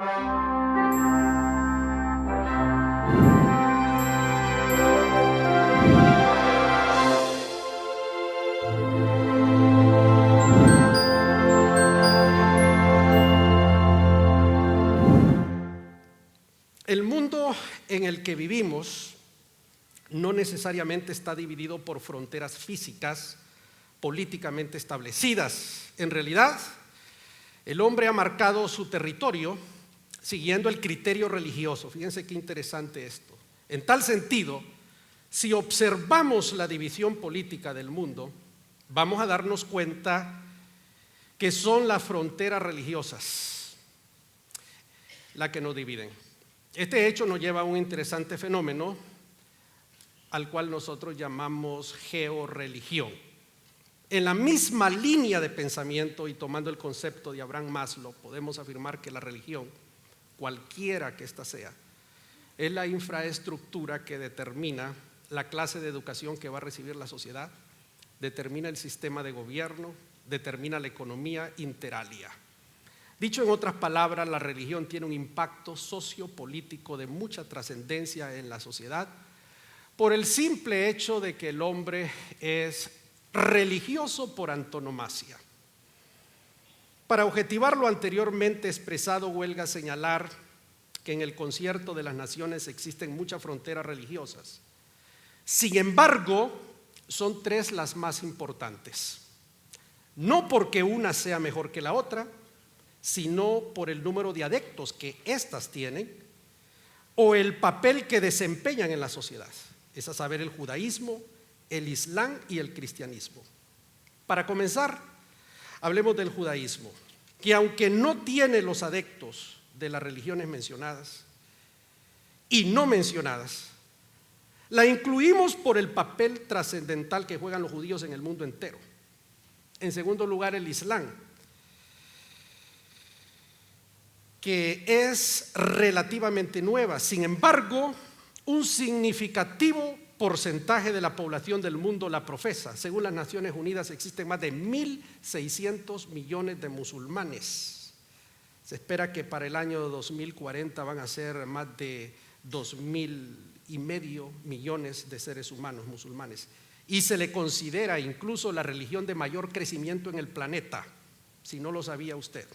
El mundo en el que vivimos no necesariamente está dividido por fronteras físicas políticamente establecidas. En realidad, el hombre ha marcado su territorio siguiendo el criterio religioso. Fíjense qué interesante esto. En tal sentido, si observamos la división política del mundo, vamos a darnos cuenta que son las fronteras religiosas las que nos dividen. Este hecho nos lleva a un interesante fenómeno al cual nosotros llamamos georreligión. En la misma línea de pensamiento y tomando el concepto de Abraham Maslow, podemos afirmar que la religión, cualquiera que ésta sea, es la infraestructura que determina la clase de educación que va a recibir la sociedad, determina el sistema de gobierno, determina la economía inter alia. Dicho en otras palabras, la religión tiene un impacto sociopolítico de mucha trascendencia en la sociedad por el simple hecho de que el hombre es religioso por antonomasia. Para objetivar lo anteriormente expresado, huelga señalar que en el concierto de las naciones existen muchas fronteras religiosas. Sin embargo, son tres las más importantes. No porque una sea mejor que la otra, sino por el número de adeptos que éstas tienen o el papel que desempeñan en la sociedad, es a saber, el judaísmo, el islam y el cristianismo. Para comenzar, hablemos del judaísmo, que aunque no tiene los adeptos de las religiones mencionadas y no mencionadas, la incluimos por el papel trascendental que juegan los judíos en el mundo entero. En segundo lugar, el islam, que es relativamente nueva. Sin embargo, un significativo porcentaje de la población del mundo la profesa. Según las Naciones Unidas, existen más de 1.600 millones de musulmanes. Se espera que para el año 2040 van a ser más de 2.500 millones de seres humanos musulmanes. Y se le considera incluso la religión de mayor crecimiento en el planeta, si no lo sabía usted.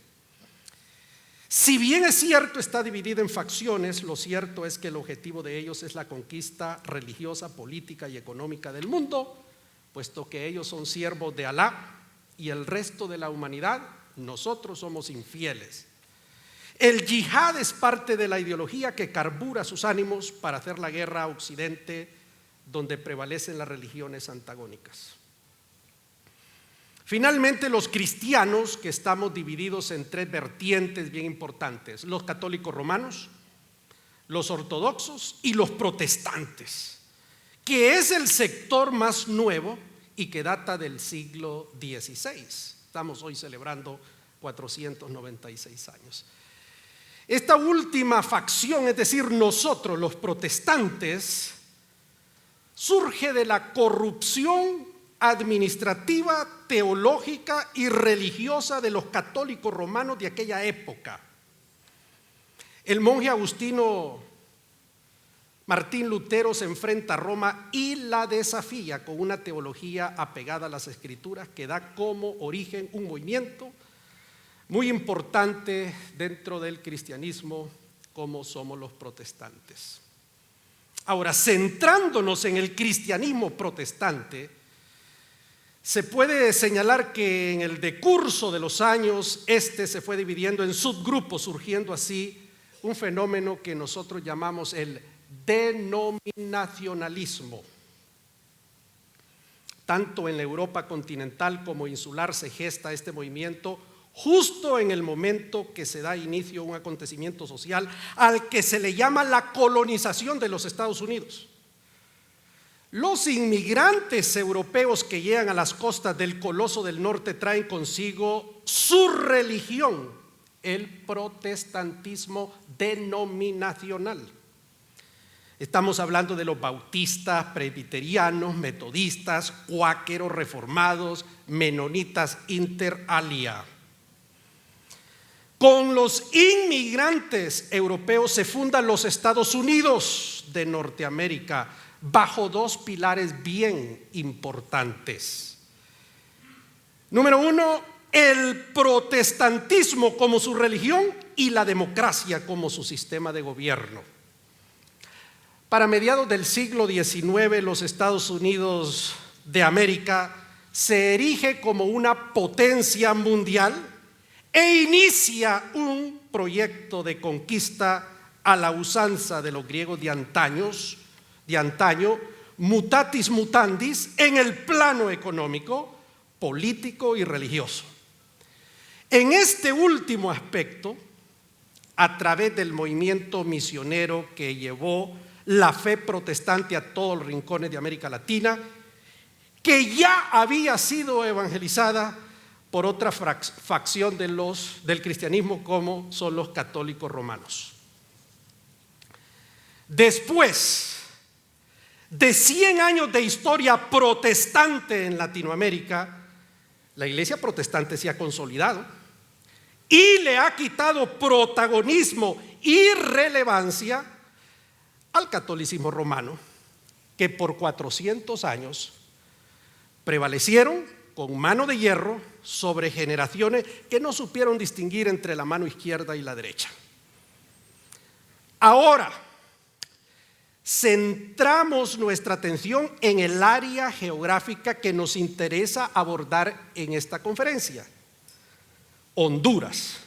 Si bien es cierto, está dividida en facciones, lo cierto es que el objetivo de ellos es la conquista religiosa, política y económica del mundo, puesto que ellos son siervos de Alá y el resto de la humanidad, nosotros somos infieles. El yihad es parte de la ideología que carbura sus ánimos para hacer la guerra a Occidente, donde prevalecen las religiones antagónicas. Finalmente, los cristianos, que estamos divididos en tres vertientes bien importantes: los católicos romanos, los ortodoxos y los protestantes, que es el sector más nuevo y que data del siglo XVI. Estamos hoy celebrando 496 años. Esta última facción, es decir, nosotros los protestantes, surge de la corrupción administrativa, teológica y religiosa de los católicos romanos de aquella época. El monje agustino Martín Lutero se enfrenta a Roma y la desafía con una teología apegada a las Escrituras que da como origen un movimiento muy importante dentro del cristianismo, como somos los protestantes. Ahora, centrándonos en el cristianismo protestante, se puede señalar que en el decurso de los años este se fue dividiendo en subgrupos, surgiendo así un fenómeno que nosotros llamamos el denominacionalismo. Tanto en la Europa continental como insular se gesta este movimiento justo en el momento que se da inicio a un acontecimiento social al que se le llama la colonización de los Estados Unidos. Los inmigrantes europeos que llegan a las costas del Coloso del Norte traen consigo su religión, el protestantismo denominacional. Estamos hablando de los bautistas, presbiterianos, metodistas, cuáqueros, reformados, menonitas, inter alia. Con los inmigrantes europeos se fundan los Estados Unidos de Norteamérica bajo dos pilares bien importantes. Número uno, el protestantismo como su religión y la democracia como su sistema de gobierno. Para mediados del siglo XIX, los Estados Unidos de América se erige como una potencia mundial e inicia un proyecto de conquista a la usanza de los griegos de antaño, mutatis mutandis, en el plano económico, político y religioso. En este último aspecto, a través del movimiento misionero que llevó la fe protestante a todos los rincones de América Latina, que ya había sido evangelizada por otra facción del cristianismo, como son los católicos romanos. Después de 100 años de historia protestante en Latinoamérica, la iglesia protestante se ha consolidado y le ha quitado protagonismo y relevancia al catolicismo romano, que por 400 años prevalecieron con mano de hierro sobre generaciones que no supieron distinguir entre la mano izquierda y la derecha. Ahora, centramos nuestra atención en el área geográfica que nos interesa abordar en esta conferencia: Honduras,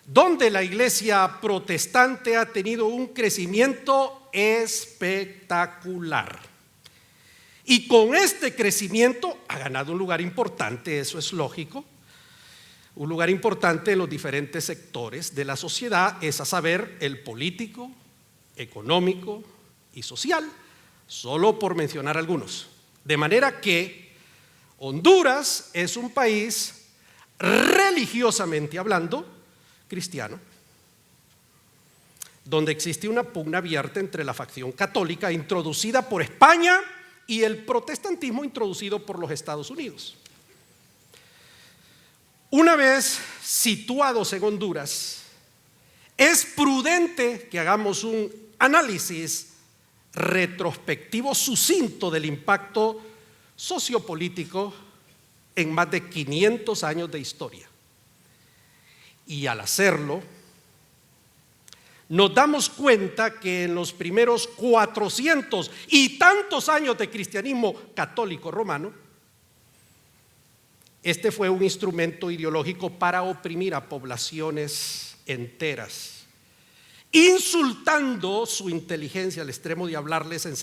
donde la iglesia protestante ha tenido un crecimiento espectacular. Y con este crecimiento ha ganado un lugar importante, eso es lógico, un lugar importante en los diferentes sectores de la sociedad, es a saber, el político, económico y social, solo por mencionar algunos. De manera que Honduras es un país religiosamente hablando cristiano, donde existe una pugna abierta entre la facción católica introducida por España y el protestantismo introducido por los Estados Unidos. Una vez situados en Honduras, es prudente que hagamos un análisis retrospectivo sucinto del impacto sociopolítico en más de 500 años de historia. Y al hacerlo, nos damos cuenta que en los primeros 400 y tantos años de cristianismo católico romano, este fue un instrumento ideológico para oprimir a poblaciones enteras, insultando su inteligencia al extremo de hablarles en los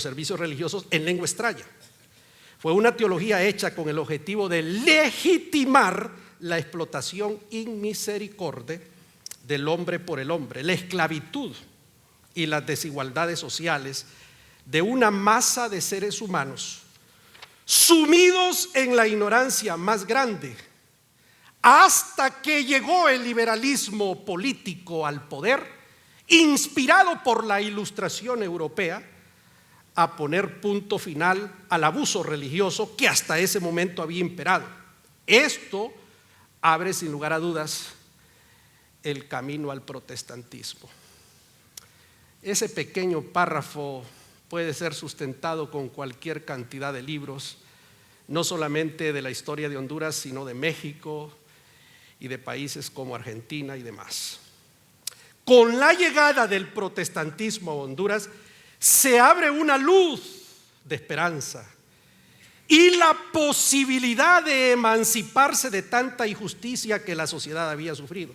servicios religiosos en lengua extraña. Fue una teología hecha con el objetivo de legitimar la explotación inmisericordia del hombre por el hombre, la esclavitud y las desigualdades sociales de una masa de seres humanos sumidos en la ignorancia más grande, hasta que llegó el liberalismo político al poder, inspirado por la Ilustración europea, a poner punto final al abuso religioso que hasta ese momento había imperado. Esto abre sin lugar a dudas el camino al protestantismo. Ese pequeño párrafo puede ser sustentado con cualquier cantidad de libros, no solamente de la historia de Honduras, sino de México y de países como Argentina y demás. Con la llegada del protestantismo a Honduras, se abre una luz de esperanza y la posibilidad de emanciparse de tanta injusticia que la sociedad había sufrido.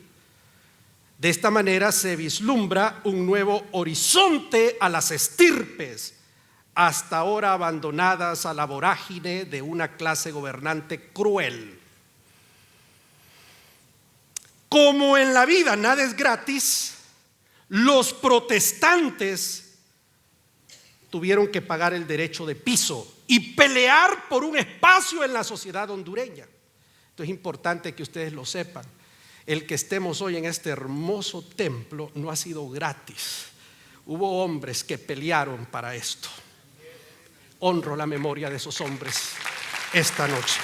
De esta manera se vislumbra un nuevo horizonte a las estirpes hasta ahora abandonadas a la vorágine de una clase gobernante cruel. Como en la vida nada es gratis, los protestantes tuvieron que pagar el derecho de piso y pelear por un espacio en la sociedad hondureña. Entonces es importante que ustedes lo sepan. El que estemos hoy en este hermoso templo no ha sido gratis. Hubo hombres que pelearon para esto. Honro la memoria de esos hombres esta noche.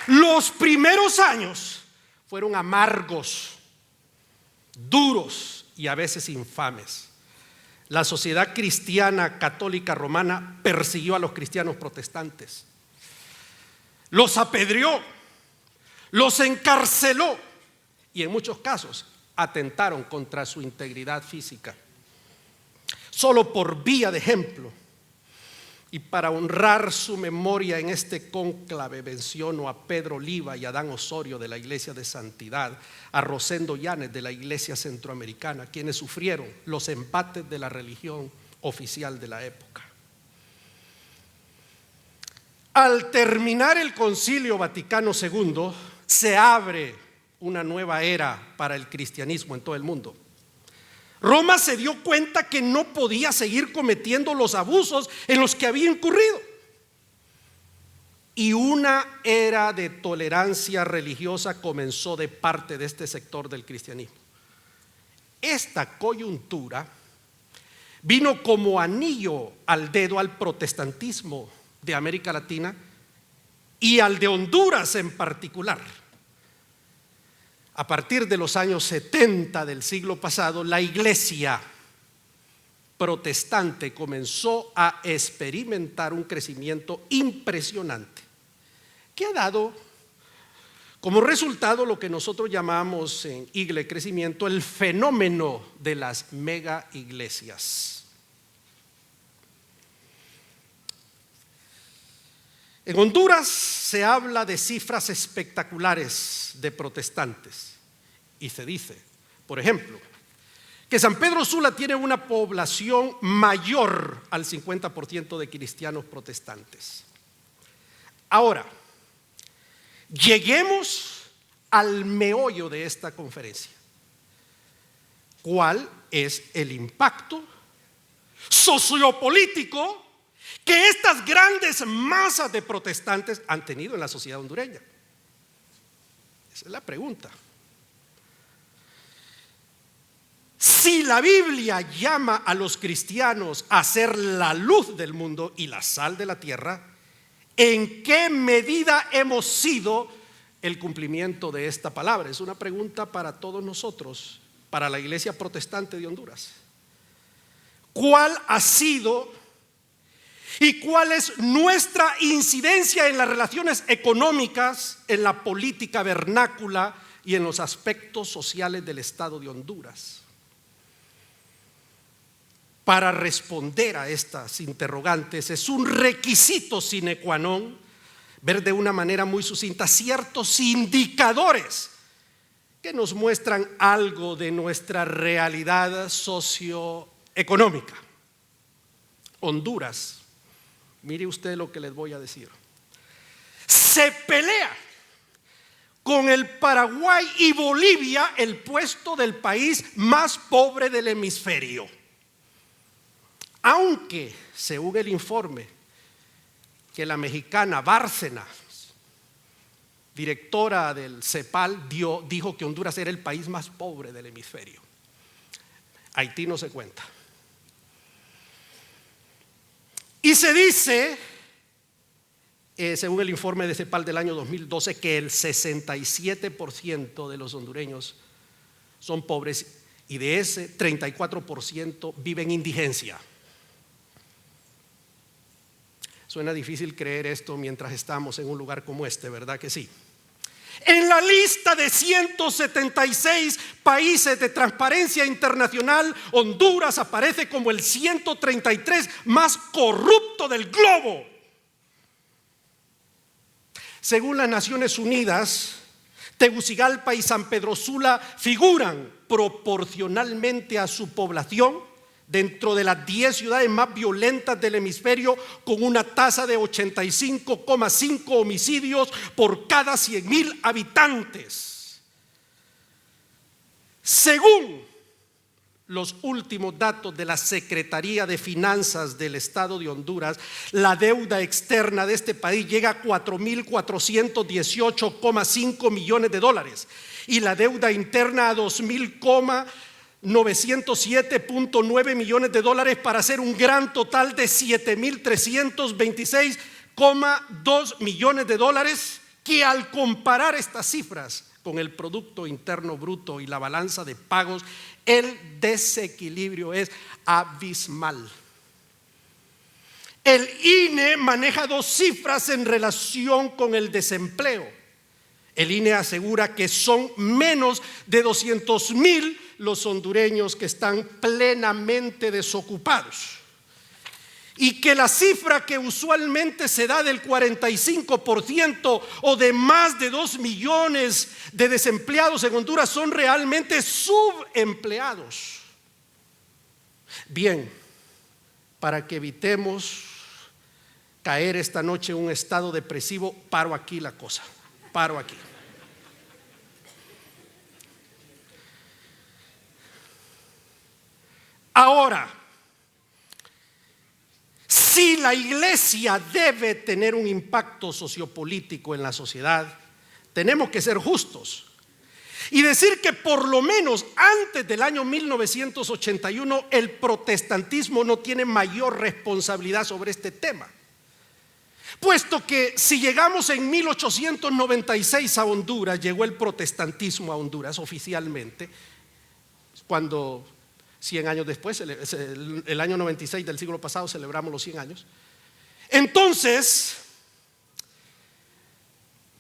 Los primeros años fueron amargos, duros y a veces infames. La sociedad cristiana católica romana persiguió a los cristianos protestantes, los apedreó, los encarceló y en muchos casos atentaron contra su integridad física. Solo por vía de ejemplo y para honrar su memoria en este cónclave menciono a Pedro Oliva y a Adán Osorio de la Iglesia de Santidad, a Rosendo Llanes de la Iglesia Centroamericana, quienes sufrieron los embates de la religión oficial de la época. Al terminar el Concilio Vaticano II, se abre una nueva era para el cristianismo en todo el mundo. Roma se dio cuenta que no podía seguir cometiendo los abusos en los que había incurrido. Y una era de tolerancia religiosa comenzó de parte de este sector del cristianismo. Esta coyuntura vino como anillo al dedo al protestantismo de América Latina y al de Honduras en particular. A partir de los años 70 del siglo pasado, la iglesia protestante comenzó a experimentar un crecimiento impresionante, que ha dado como resultado lo que nosotros llamamos en Igle Crecimiento el fenómeno de las mega iglesias. En Honduras se habla de cifras espectaculares de protestantes y se dice, por ejemplo, que San Pedro Sula tiene una población mayor al 50% de cristianos protestantes. Ahora, lleguemos al meollo de esta conferencia. ¿Cuál es el impacto sociopolítico que estas grandes masas de protestantes han tenido en la sociedad hondureña? Esa es la pregunta. Si la Biblia llama a los cristianos a ser la luz del mundo y la sal de la tierra, ¿en qué medida hemos sido el cumplimiento de esta palabra? Es una pregunta para todos nosotros, para la iglesia protestante de Honduras. ¿Cuál ha sido y cuál es nuestra incidencia en las relaciones económicas, en la política vernácula y en los aspectos sociales del Estado de Honduras? Para responder a estas interrogantes es un requisito sine qua non ver de una manera muy sucinta ciertos indicadores que nos muestran algo de nuestra realidad socioeconómica. Honduras, mire usted lo que les voy a decir, se pelea con el Paraguay y Bolivia el puesto del país más pobre del hemisferio. Aunque, según el informe que la mexicana Bárcena, directora del CEPAL, dijo que Honduras era el país más pobre del hemisferio. Haití no se cuenta. Y se dice, según el informe de CEPAL del año 2012, que el 67% de los hondureños son pobres y de ese 34% viven en indigencia. Suena difícil creer esto mientras estamos en un lugar como este, ¿verdad que sí? En la lista de 176 países de Transparencia Internacional, Honduras aparece como el 133 más corrupto del globo. Según las Naciones Unidas, Tegucigalpa y San Pedro Sula figuran proporcionalmente a su población dentro de las 10 ciudades más violentas del hemisferio, con una tasa de 85,5 homicidios por cada 100,000 habitantes. Según los últimos datos de la Secretaría de Finanzas del Estado de Honduras, la deuda externa de este país llega a 4,418,5 millones de dólares y la deuda interna a 2,907,9 millones de dólares, para hacer un gran total de 7,326,2 millones de dólares que al comparar estas cifras con el Producto Interno Bruto y la balanza de pagos, el desequilibrio es abismal. El INE maneja dos cifras en relación con el desempleo. El INE asegura que son menos de 200,000 los hondureños que están plenamente desocupados, y que la cifra que usualmente se da del 45% o de más de 2 millones de desempleados en Honduras son realmente subempleados. Bien, para que evitemos caer esta noche en un estado depresivo, paro aquí la cosa, paro aquí. Ahora, si la iglesia debe tener un impacto sociopolítico en la sociedad, tenemos que ser justos y decir que por lo menos antes del año 1981 el protestantismo no tiene mayor responsabilidad sobre este tema, puesto que si llegamos en 1896 a Honduras, llegó el protestantismo a Honduras oficialmente, cuando 100 años después, el año 96 del siglo pasado, celebramos los 100 años. Entonces,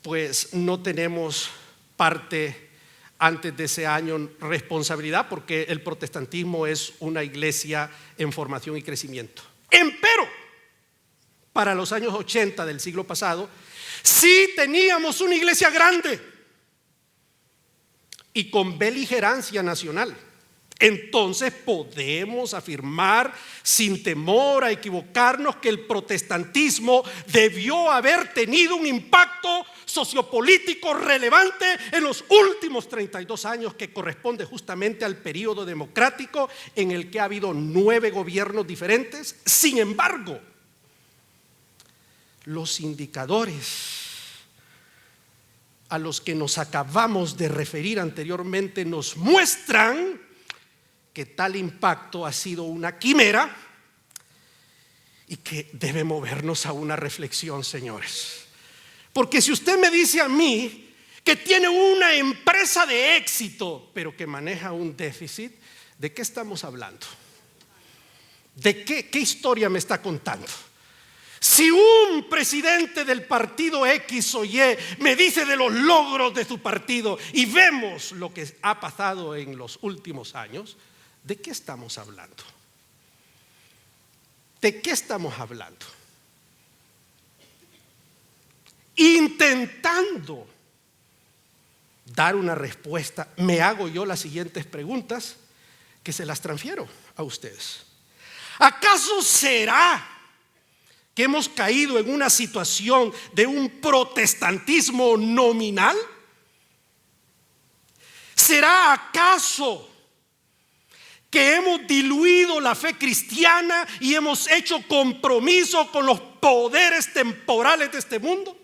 pues no tenemos parte antes de ese año responsabilidad, porque el protestantismo es una iglesia en formación y crecimiento. Empero, para los años 80 del siglo pasado, sí teníamos una iglesia grande y con beligerancia nacional. Entonces podemos afirmar sin temor a equivocarnos que el protestantismo debió haber tenido un impacto sociopolítico relevante en los últimos 32 años, que corresponde justamente al periodo democrático en el que ha habido 9 gobiernos diferentes. Sin embargo, los indicadores a los que nos acabamos de referir anteriormente nos muestran que tal impacto ha sido una quimera y que debe movernos a una reflexión, señores. Porque si usted me dice a mí que tiene una empresa de éxito, pero que maneja un déficit, ¿de qué estamos hablando? ¿De qué historia me está contando? Si un presidente del partido X o Y me dice de los logros de su partido y vemos lo que ha pasado en los últimos años, ¿de qué estamos hablando? ¿De qué estamos hablando? Intentando dar una respuesta, me hago yo las siguientes preguntas que se las transfiero a ustedes. ¿Acaso será que hemos caído en una situación de un protestantismo nominal? ¿Será acaso que hemos diluido la fe cristiana y hemos hecho compromiso con los poderes temporales de este mundo?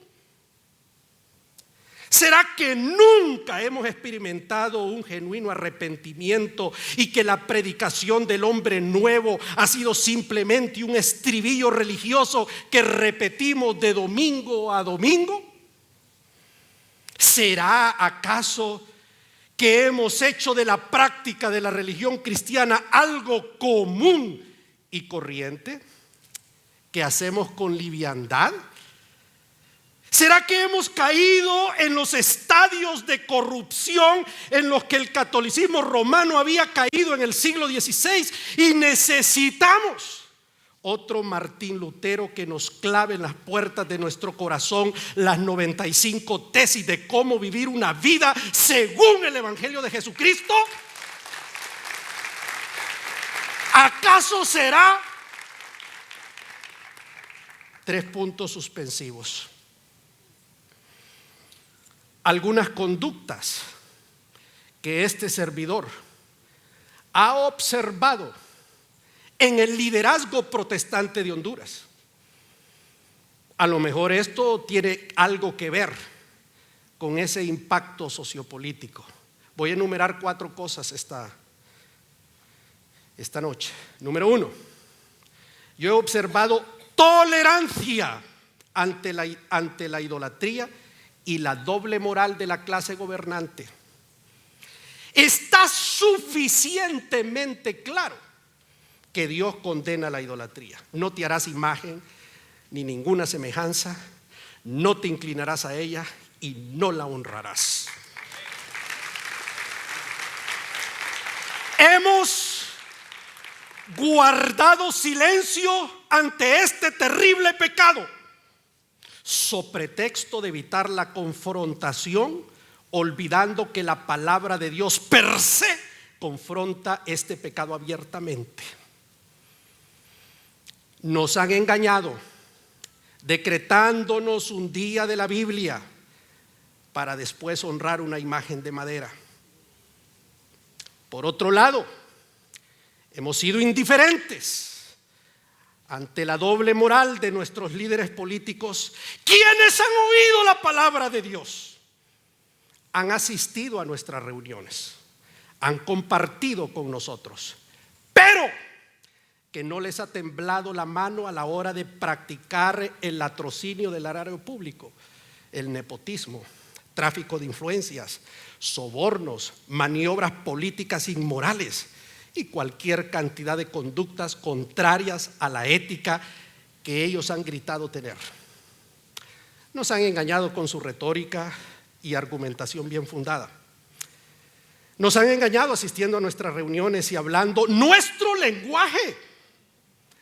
¿Será que nunca hemos experimentado un genuino arrepentimiento y que la predicación del hombre nuevo ha sido simplemente un estribillo religioso que repetimos de domingo a domingo? ¿Será acaso que hemos hecho de la práctica de la religión cristiana algo común y corriente, que hacemos con liviandad? ¿Será que hemos caído en los estadios de corrupción en los que el catolicismo romano había caído en el siglo XVI y necesitamos otro Martín Lutero que nos clave en las puertas de nuestro corazón las 95 tesis de cómo vivir una vida según el Evangelio de Jesucristo? ¿Acaso será? 3 puntos suspensivos. Algunas conductas que este servidor ha observado en el liderazgo protestante de Honduras. A lo mejor esto tiene algo que ver con ese impacto sociopolítico. Voy a enumerar 4 cosas esta noche. Número 1, yo he observado tolerancia ante la idolatría y la doble moral de la clase gobernante, está suficientemente claro que Dios condena la idolatría. No te harás imagen ni ninguna semejanza, no te inclinarás a ella y no la honrarás. Hemos guardado silencio ante este terrible pecado, so pretexto de evitar la confrontación, olvidando que la palabra de Dios per se confronta este pecado abiertamente. Nos han engañado, decretándonos un día de la Biblia para después honrar una imagen de madera. Por otro lado, hemos sido indiferentes ante la doble moral de nuestros líderes políticos, quienes han oído la palabra de Dios, han asistido a nuestras reuniones, han compartido con nosotros, pero que no les ha temblado la mano a la hora de practicar el latrocinio del erario público, el nepotismo, tráfico de influencias, sobornos, maniobras políticas inmorales y cualquier cantidad de conductas contrarias a la ética que ellos han gritado tener. Nos han engañado con su retórica y argumentación bien fundada. Nos han engañado asistiendo a nuestras reuniones y hablando nuestro lenguaje.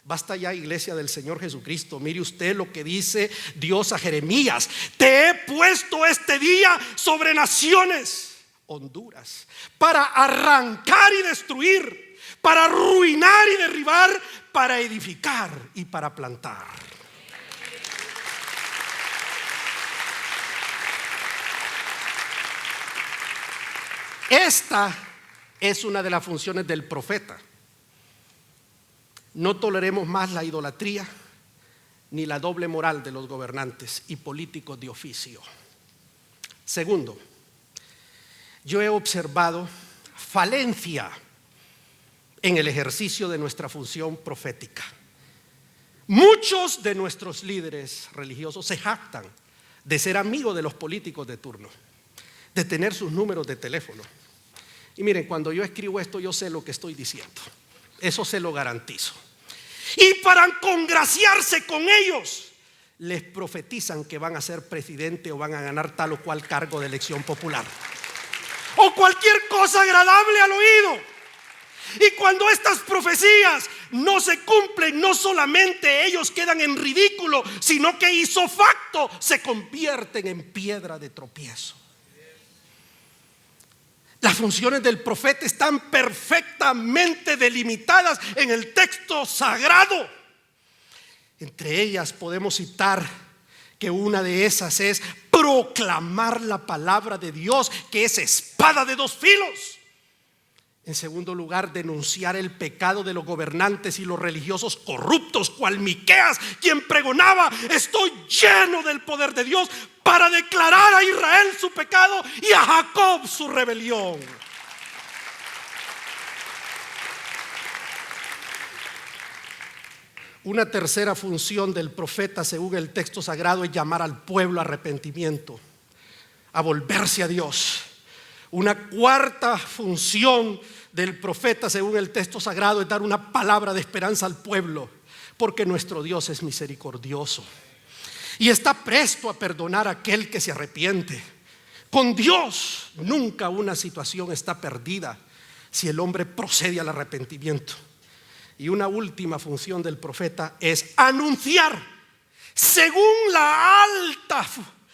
Basta ya, iglesia del Señor Jesucristo. Mire usted lo que dice Dios a Jeremías: te he puesto este día sobre naciones, Honduras, para arrancar y destruir, para arruinar y derribar, para edificar y para plantar. Esta es una de las funciones del profeta. No toleremos más la idolatría ni la doble moral de los gobernantes y políticos de oficio. Segundo, yo he observado falencia en el ejercicio de nuestra función profética. Muchos de nuestros líderes religiosos se jactan de ser amigos de los políticos de turno, de tener sus números de teléfono. Y miren, cuando yo escribo esto, yo sé lo que estoy diciendo. Eso se lo garantizo. Y para congraciarse con ellos, les profetizan que van a ser presidente o van a ganar tal o cual cargo de elección popular, o cualquier cosa agradable al oído. Y cuando estas profecías no se cumplen, no solamente ellos quedan en ridículo, sino que ipso facto se convierten en piedra de tropiezo. Las funciones del profeta están perfectamente delimitadas en el texto sagrado. Entre ellas podemos citar que una de esas es proclamar la palabra de Dios, que es espada de dos filos. En segundo lugar, denunciar el pecado de los gobernantes y los religiosos corruptos, cual Miqueas, quien pregonaba: estoy lleno del poder de Dios para declarar a Israel su pecado y a Jacob su rebelión. Una tercera función del profeta, según el texto sagrado, es llamar al pueblo a arrepentimiento, a volverse a Dios. Una cuarta función del profeta, según el texto sagrado, es dar una palabra de esperanza al pueblo, porque nuestro Dios es misericordioso y está presto a perdonar a aquel que se arrepiente. Con Dios nunca una situación está perdida si el hombre procede al arrepentimiento. Y una última función del profeta es anunciar, según la alta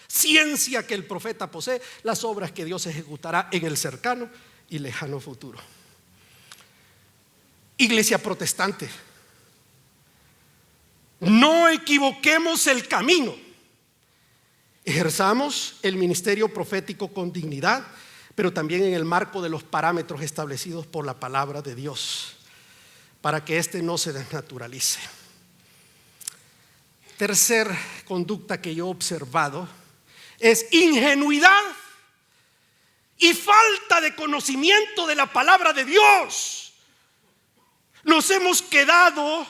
ciencia que el profeta posee, las obras que Dios ejecutará en el cercano y lejano futuro. Iglesia protestante, no equivoquemos el camino. Ejerzamos el ministerio profético con dignidad, pero también en el marco de los parámetros establecidos por la palabra de Dios, para que éste no se desnaturalice. Tercer conducta que yo he observado es ingenuidad y falta de conocimiento de la palabra de Dios. Nos hemos quedado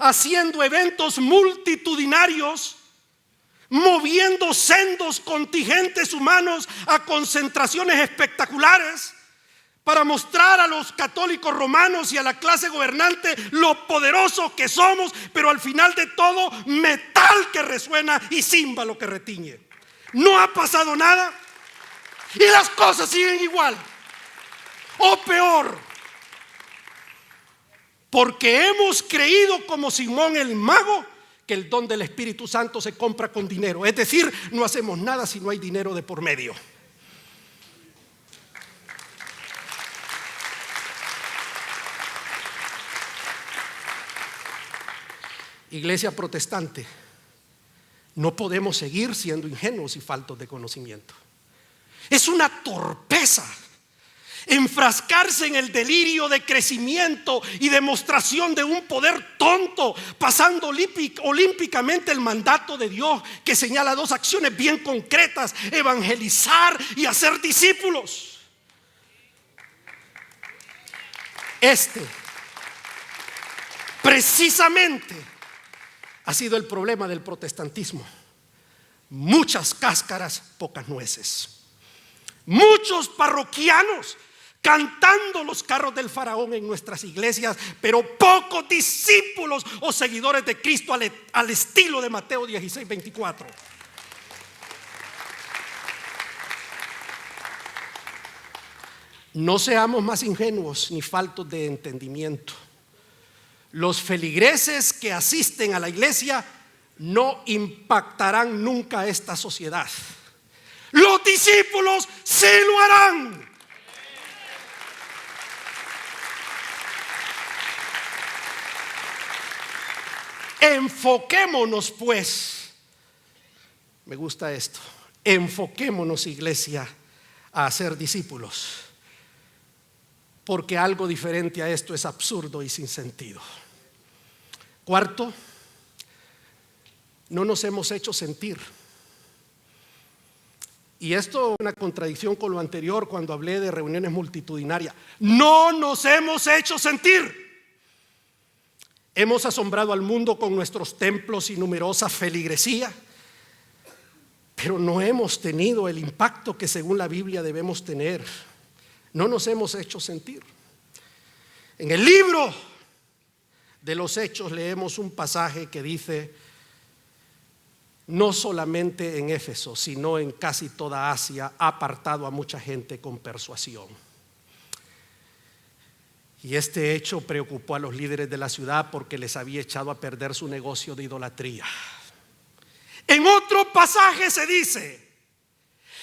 haciendo eventos multitudinarios, moviendo sendos contingentes humanos a concentraciones espectaculares para mostrar a los católicos romanos y a la clase gobernante lo poderoso que somos, pero al final de todo, metal que resuena y címbalo que retiñe. No ha pasado nada y las cosas siguen igual o peor, porque hemos creído como Simón el mago que el don del Espíritu Santo se compra con dinero. Es decir, no hacemos nada si no hay dinero de por medio. Iglesia protestante, no podemos seguir siendo ingenuos y faltos de conocimiento. Es una torpeza enfrascarse en el delirio de crecimiento y demostración de un poder tonto, pasando olímpicamente el mandato de Dios que señala dos acciones bien concretas: evangelizar y hacer discípulos. Precisamente ha sido el problema del protestantismo. Muchas cáscaras, pocas nueces. Muchos parroquianos cantando los carros del faraón en nuestras iglesias, pero pocos discípulos o seguidores de Cristo al estilo de Mateo 16:24. No seamos más ingenuos ni faltos de entendimiento. Los feligreses que asisten a la iglesia no impactarán nunca a esta sociedad. Los discípulos sí lo harán. Enfoquémonos pues, me gusta esto, enfoquémonos, iglesia, a hacer discípulos, porque algo diferente a esto es absurdo y sin sentido. Cuarto, no nos hemos hecho sentir. Y esto es una contradicción con lo anterior cuando hablé de reuniones multitudinarias. No nos hemos hecho sentir. Hemos asombrado al mundo con nuestros templos y numerosa feligresía, pero no hemos tenido el impacto que según la Biblia debemos tener. No nos hemos hecho sentir. En el libro de los Hechos leemos un pasaje que dice: no solamente en Éfeso, sino en casi toda Asia ha apartado a mucha gente con persuasión. Y este hecho preocupó a los líderes de la ciudad porque les había echado a perder su negocio de idolatría. En otro pasaje se dice: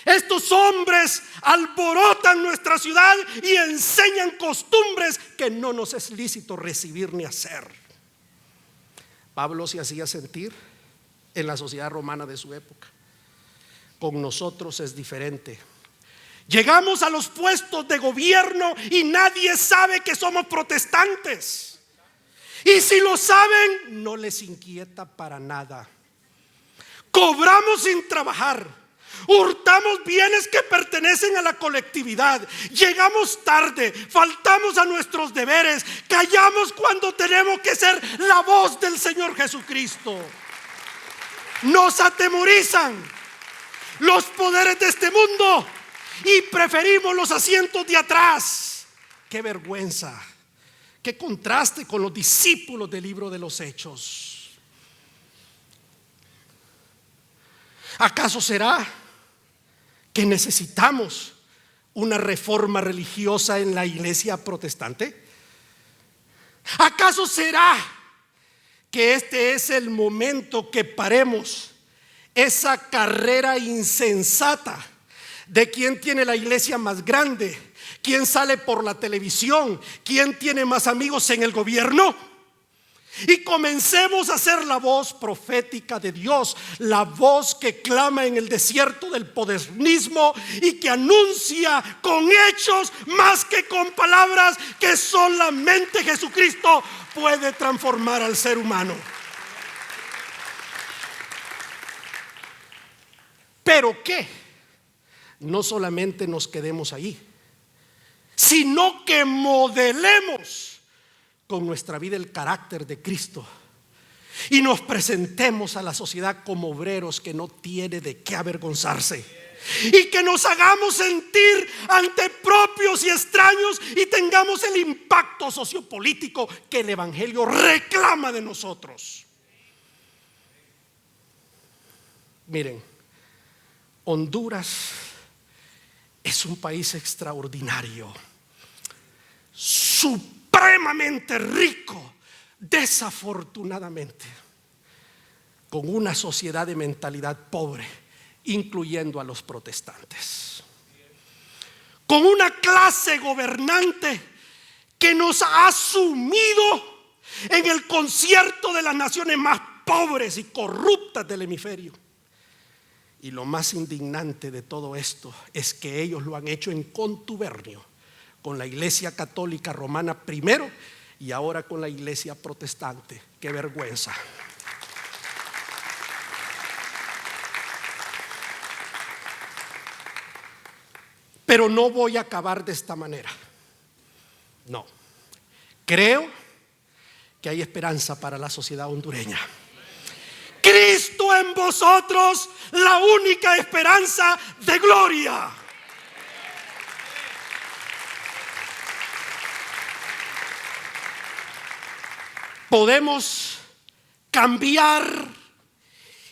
estos hombres alborotan nuestra ciudad y enseñan costumbres que no nos es lícito recibir ni hacer. Pablo se hacía sentir en la sociedad romana de su época. Con nosotros es diferente. Llegamos a los puestos de gobierno y nadie sabe que somos protestantes. Y si lo saben, no les inquieta para nada. Cobramos sin trabajar, hurtamos bienes que pertenecen a la colectividad, llegamos tarde, faltamos a nuestros deberes, callamos cuando tenemos que ser la voz del Señor Jesucristo. Nos atemorizan los poderes de este mundo y preferimos los asientos de atrás. ¡Qué vergüenza! ¡Qué contraste con los discípulos del libro de los Hechos! ¿Acaso será que necesitamos una reforma religiosa en la iglesia protestante? ¿Acaso será que este es el momento que paremos esa carrera insensata de quién tiene la iglesia más grande, quién sale por la televisión, quién tiene más amigos en el gobierno? Y comencemos a ser la voz profética de Dios, la voz que clama en el desierto del modernismo y que anuncia con hechos más que con palabras que solamente Jesucristo puede transformar al ser humano. Pero ¿qué? No solamente nos quedemos ahí, sino que modelemos con nuestra vida el carácter de Cristo y nos presentemos a la sociedad como obreros que no tiene de qué avergonzarse, y que nos hagamos sentir ante propios y extraños y tengamos el impacto sociopolítico que el Evangelio reclama de nosotros. Miren, Honduras es un país extraordinario, supremamente rico, desafortunadamente, con una sociedad de mentalidad pobre, incluyendo a los protestantes, con una clase gobernante que nos ha sumido en el concierto de las naciones más pobres y corruptas del hemisferio. Y lo más indignante de todo esto es que ellos lo han hecho en contubernio con la Iglesia Católica Romana primero y ahora con la Iglesia Protestante. ¡Qué vergüenza! Pero no voy a acabar de esta manera. No. Creo que hay esperanza para la sociedad hondureña. Cristo en vosotros, la única esperanza de gloria. Podemos cambiar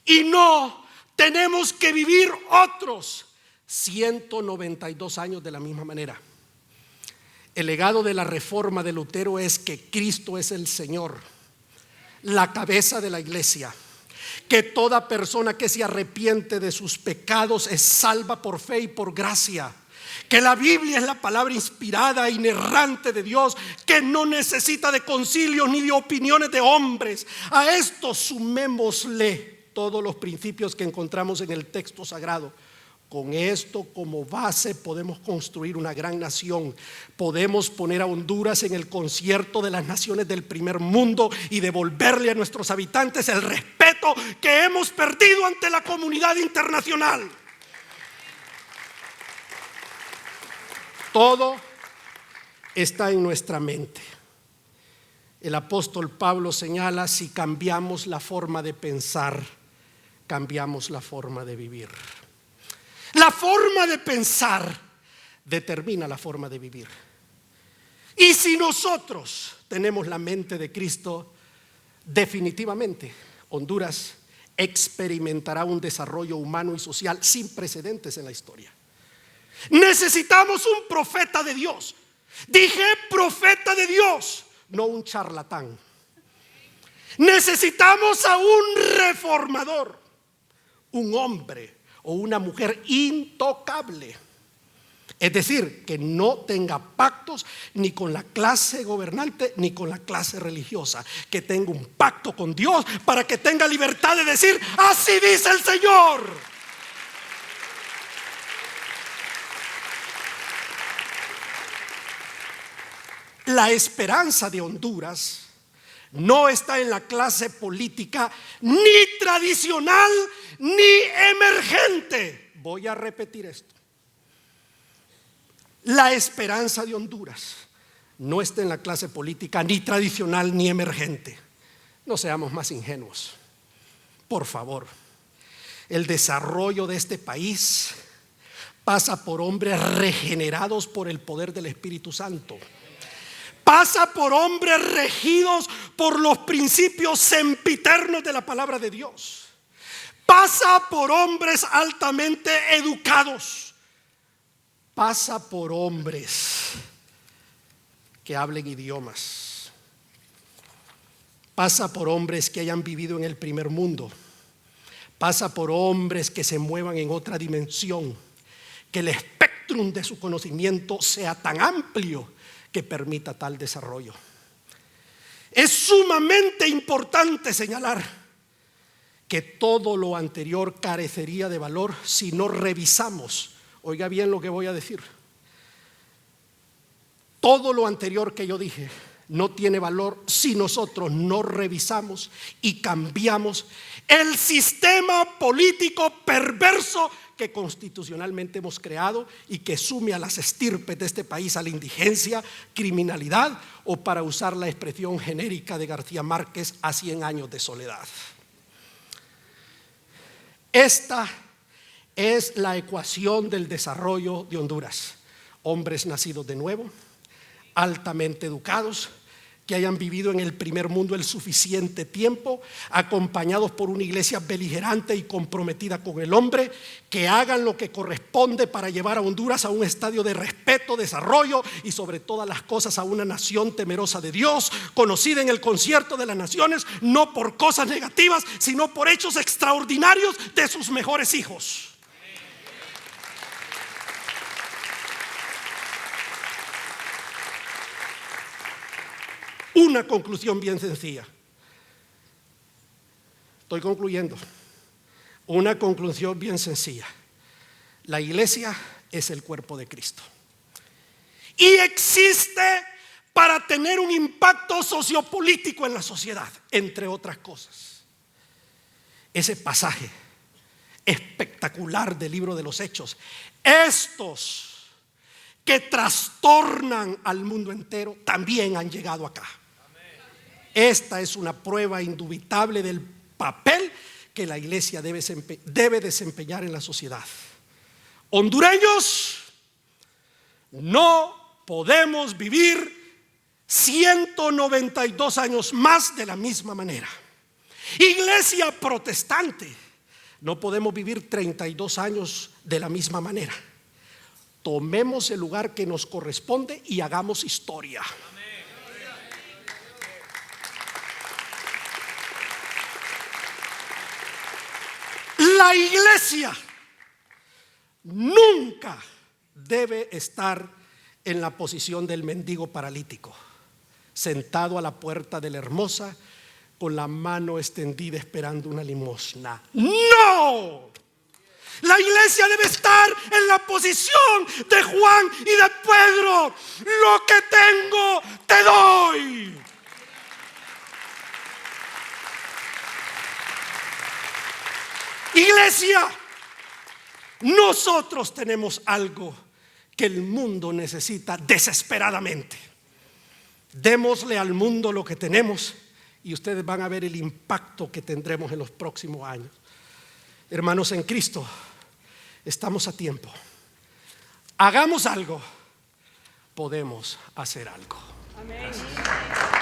y no tenemos que vivir otros 192 años de la misma manera. El legado de la reforma de Lutero es que Cristo es el Señor, la cabeza de la iglesia, que toda persona que se arrepiente de sus pecados es salva por fe y por gracia, que la Biblia es la palabra inspirada e inerrante de Dios, que no necesita de concilios ni de opiniones de hombres. A esto sumémosle todos los principios que encontramos en el texto sagrado. Con esto como base podemos construir una gran nación. Podemos poner a Honduras en el concierto de las naciones del primer mundo y devolverle a nuestros habitantes el respeto que hemos perdido ante la comunidad internacional. Todo está en nuestra mente. El apóstol Pablo señala: si cambiamos la forma de pensar, cambiamos la forma de vivir. La forma de pensar determina la forma de vivir. Y si nosotros tenemos la mente de Cristo, definitivamente Honduras experimentará un desarrollo humano y social sin precedentes en la historia. Necesitamos un profeta de Dios. Dije profeta de Dios, no un charlatán. Necesitamos a un reformador, un hombre o una mujer intocable, es decir, que no tenga pactos ni con la clase gobernante ni con la clase religiosa, que tenga un pacto con Dios para que tenga libertad de decir: así dice el Señor. La esperanza de Honduras no está en la clase política ni tradicional ni emergente. Voy a repetir esto. La esperanza de Honduras no está en la clase política ni tradicional ni emergente. No seamos más ingenuos, por favor. El desarrollo de este país pasa por hombres regenerados por el poder del Espíritu Santo. Pasa por hombres regidos por los principios sempiternos de la palabra de Dios. Pasa por hombres altamente educados. Pasa por hombres que hablen idiomas. Pasa por hombres que hayan vivido en el primer mundo. Pasa por hombres que se muevan en otra dimensión. Que el espectrum de su conocimiento sea tan amplio que permita tal desarrollo. Es sumamente importante señalar que todo lo anterior carecería de valor si no revisamos. Oiga bien lo que voy a decir. Todo lo anterior que yo dije no tiene valor si nosotros no revisamos y cambiamos el sistema político perverso que constitucionalmente hemos creado y que sume a las estirpes de este país a la indigencia, criminalidad o, para usar la expresión genérica de García Márquez, a 100 años de soledad. Esta es la ecuación del desarrollo de Honduras: hombres nacidos de nuevo, altamente educados, que hayan vivido en el primer mundo el suficiente tiempo, acompañados por una iglesia beligerante y comprometida con el hombre, que hagan lo que corresponde para llevar a Honduras a un estadio de respeto, desarrollo y, sobre todas las cosas, a una nación temerosa de Dios, conocida en el concierto de las naciones, no por cosas negativas, sino por hechos extraordinarios de sus mejores hijos. Una conclusión bien sencilla. Estoy concluyendo. Una conclusión bien sencilla. La iglesia es el cuerpo de Cristo y existe para tener un impacto sociopolítico en la sociedad, entre otras cosas. Ese pasaje espectacular del libro de los Hechos, estos que trastornan al mundo entero, también han llegado acá. Esta es una prueba indubitable del papel que la iglesia debe desempeñar en la sociedad. Hondureños, no podemos vivir 192 años más de la misma manera. Iglesia protestante, no podemos vivir 32 años de la misma manera. Tomemos el lugar que nos corresponde y hagamos historia. La iglesia nunca debe estar en la posición del mendigo paralítico, sentado a la puerta de la hermosa, con la mano extendida esperando una limosna. ¡No! La iglesia debe estar en la posición de Juan y de Pedro. Lo que tengo, te doy. Iglesia, nosotros tenemos algo que el mundo necesita desesperadamente. Démosle al mundo lo que tenemos y ustedes van a ver el impacto que tendremos en los próximos años. Hermanos en Cristo, estamos a tiempo. Hagamos algo, podemos hacer algo. Amén. Gracias.